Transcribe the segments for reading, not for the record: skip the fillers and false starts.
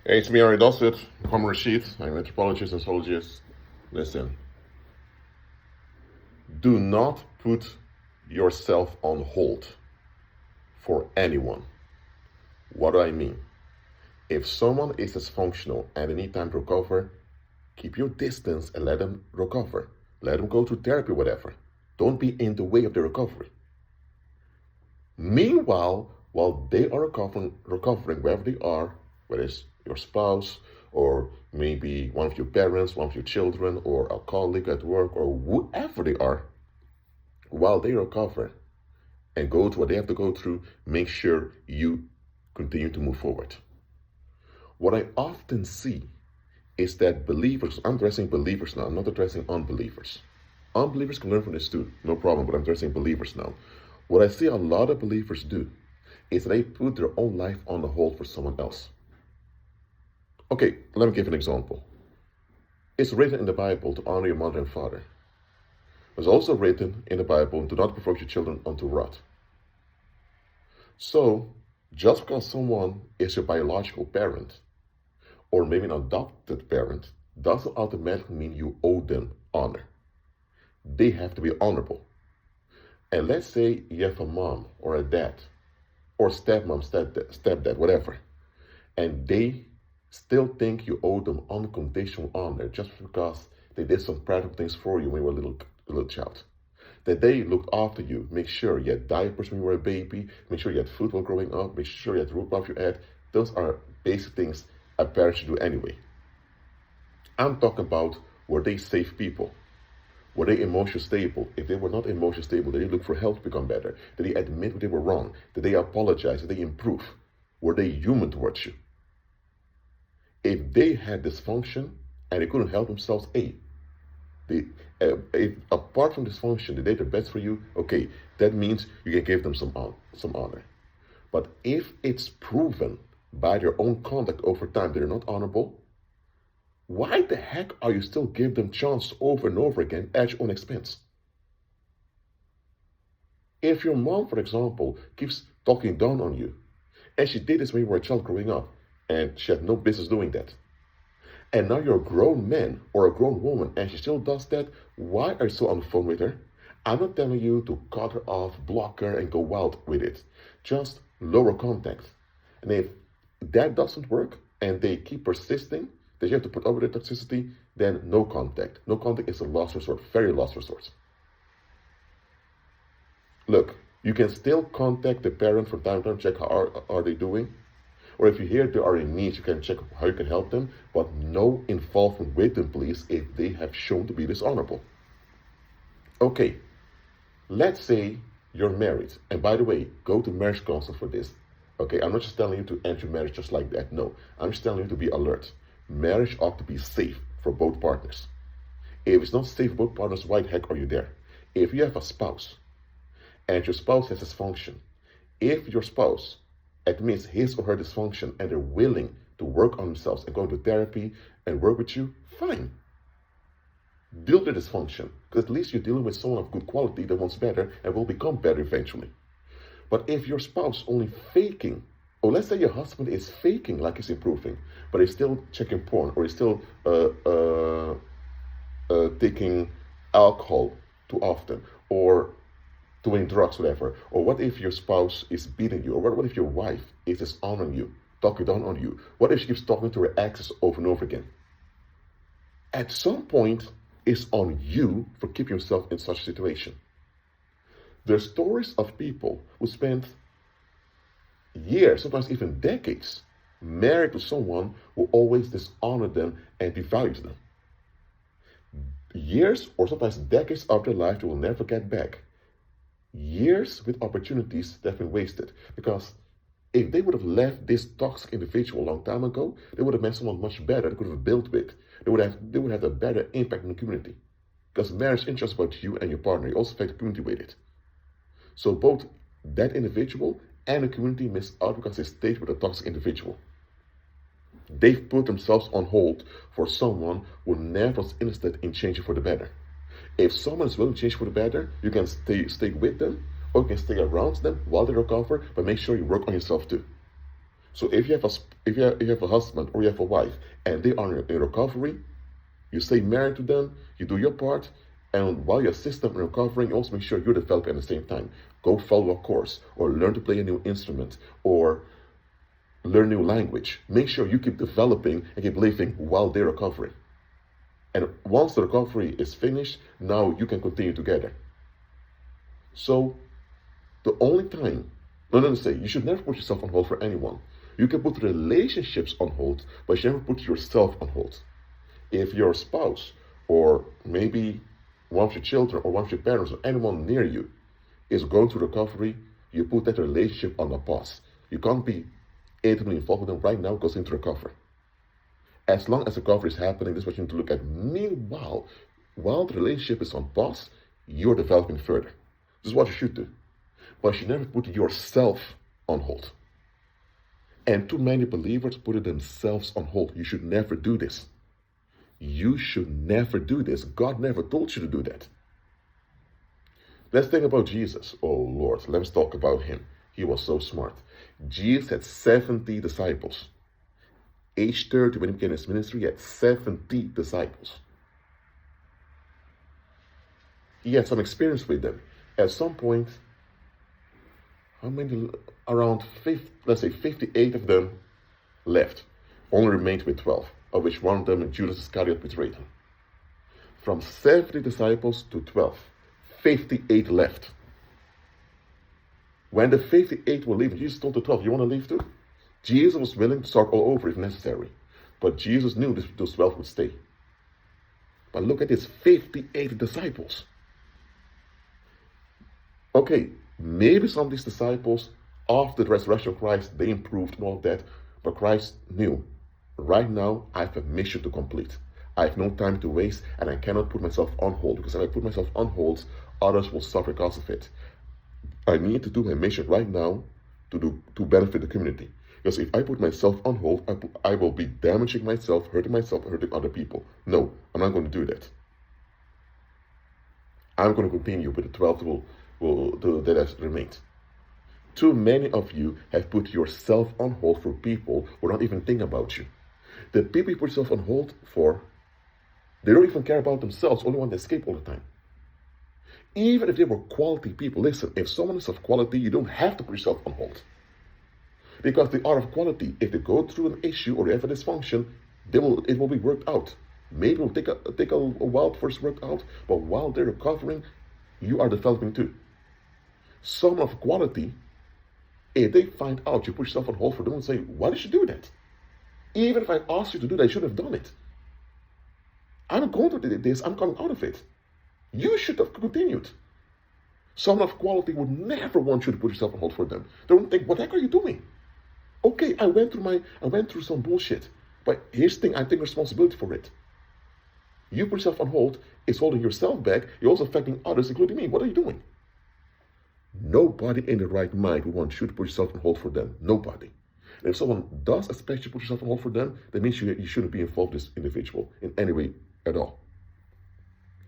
Hey, it's me, Ari Dosset, I'm Rashid. I'm an anthropologist and sociologist. Listen, do not put yourself on hold for anyone. What do I mean? If someone is dysfunctional and they need time to recover, keep your distance and let them recover. Let them go through therapy, whatever. Don't be in the way of the recovery. Meanwhile, while they are recovering wherever they are, whether it's your spouse or maybe one of your parents, one of your children, or a colleague at work, or whoever they are, while they recover and go through what they have to go through, make sure you continue to move forward. What I often see is that believers, I'm addressing believers now, I'm not addressing unbelievers. Unbelievers can learn from this too, no problem, but I'm addressing believers now. What I see a lot of believers do is they put their own life on the hold for someone else. Okay, let me give an example. It's written in the Bible to honor your mother and father. It's also written in the Bible, do not provoke your children unto wrath. So, just because someone is your biological parent, or maybe an adopted parent, doesn't automatically mean you owe them honor. They have to be honorable. And let's say you have a mom or a dad, or stepmom, stepdad, whatever, and they still think you owe them unconditional honor just because they did some practical things for you when you were a little child. That they looked after you, make sure you had diapers when you were a baby, make sure you had food while growing up, make sure you had roof above your head. Those are basic things a parent should do anyway. I'm talking about were they safe people? Were they emotionally stable? If they were not emotionally stable, did they look for help to become better? Did they admit what they were wrong? Did they apologize? Did they improve? Were they human towards you? If they had dysfunction and they couldn't help themselves, if apart from dysfunction, they did their best for you, okay, that means you can give them some honor. But if it's proven by their own conduct over time they're not honorable, why the heck are you still giving them chance over and over again at your own expense? If your mom, for example, keeps talking down on you, and she did this when you were a child growing up, and she had no business doing that, and now you're a grown man or a grown woman and she still does that, why are you still on the phone with her? I'm not telling you to cut her off, block her, and go wild with it. Just lower contact. And if that doesn't work and they keep persisting, that you have to put over the toxicity, then no contact. No contact is a last resort, very last resort. Look, you can still contact the parent from time to time, check how are they doing. Or if you hear they are in need, you can check how you can help them, but no involvement with them, please, if they have shown to be dishonorable. Okay, let's say you're married, and by the way, go to marriage counsel for this. Okay, I'm not just telling you to end your marriage just like that, no. I'm just telling you to be alert. Marriage ought to be safe for both partners. If it's not safe for both partners, why the heck are you there? If you have a spouse, and your spouse has dysfunction, if your spouse admits his or her dysfunction and they're willing to work on themselves and go to therapy and work with you, fine. Deal with dysfunction, because at least you're dealing with someone of good quality that wants better and will become better eventually. But if your spouse only faking, or let's say your husband is faking like he's improving, but he's still checking porn, or he's still taking alcohol too often, or doing drugs, whatever. Or what if your spouse is beating you? Or what if your wife is dishonoring you, talking down on you? What if she keeps talking to her exes over and over again? At some point, it's on you for keeping yourself in such a situation. There's stories of people who spent years, sometimes even decades, married to someone who always dishonored them and devalued them. Years or sometimes decades of their life they will never get back. Years with opportunities that have been wasted. Because if they would have left this toxic individual a long time ago, they would have met someone much better they could have built with. They would have a better impact in the community. Because marriage isn't just about you and your partner, you also affect the community with it. So both that individual and the community miss out because they stayed with a toxic individual. They've put themselves on hold for someone who never was interested in changing for the better. If someone is willing to change for the better, you can stay with them, or you can stay around them while they recover, but make sure you work on yourself too. So if you have a husband or you have a wife and they are in recovery, you stay married to them, you do your part, and while you assist them in recovering, you also make sure you're developing at the same time. Go follow a course, or learn to play a new instrument, or learn new language. Make sure you keep developing and keep living while they're recovering. And once the recovery is finished, now you can continue together. So the only time, you should never put yourself on hold for anyone. You can put relationships on hold, but you should never put yourself on hold. If your spouse, or maybe one of your children, or one of your parents, or anyone near you is going through recovery, you put that relationship on a pause. You can't be intimately involved with them right now because they need to recover. As long as recovery is happening, this is what you need to look at. Meanwhile, while the relationship is on pause, you're developing further. This is what you should do. But you should never put yourself on hold. And too many believers put themselves on hold. You should never do this. You should never do this. God never told you to do that. Let's think about Jesus. Oh Lord, let's talk about him. He was so smart. Jesus had 70 disciples. Age 30, when he began his ministry, he had 70 disciples. He had some experience with them. At some point, around 58 of them left. Only remained with 12, of which one of them, Judas Iscariot, betrayed him. From 70 disciples to 12, 58 left. When the 58 were leaving, Jesus told the 12, you want to leave too? Jesus was willing to start all over if necessary. But Jesus knew those 12 would stay. But look at this, 58 disciples. Okay, maybe some of these disciples, after the resurrection of Christ, they improved and all of that. But Christ knew, right now, I have a mission to complete. I have no time to waste, and I cannot put myself on hold. Because if I put myself on hold, others will suffer because of it. I need to do my mission right now to benefit the community. Because if I put myself on hold, I will be damaging myself, hurting other people. No, I'm not going to do that. I'm going to continue with the 12 that have remained. Too many of you have put yourself on hold for people who don't even think about you. The people you put yourself on hold for, they don't even care about themselves, only want to escape all the time. Even if they were quality people, listen, if someone is of quality, you don't have to put yourself on hold. Because they are of quality. If they go through an issue or they have a dysfunction, it will be worked out. Maybe it will take a while for it to work out, but while they're recovering, you are developing too. Someone of quality, if they find out you put yourself on hold for them and say, why did you do that? Even if I asked you to do that, you should have done it. I'm going to do this, I'm coming out of it. You should have continued. Someone of quality would never want you to put yourself on hold for them. They don't think, what the heck are you doing? Okay, I went through some bullshit, but here's the thing, I take responsibility for it. You put yourself on hold, it's holding yourself back, you're also affecting others, including me. What are you doing? Nobody in the right mind would want you to put yourself on hold for them. Nobody. And if someone does expect you to put yourself on hold for them, that means you shouldn't be involved with this individual in any way at all.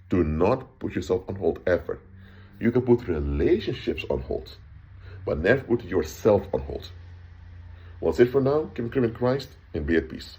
Do not put yourself on hold ever. You can put relationships on hold, but never put yourself on hold. Well, that's it for now. Keep in Christ and be at peace.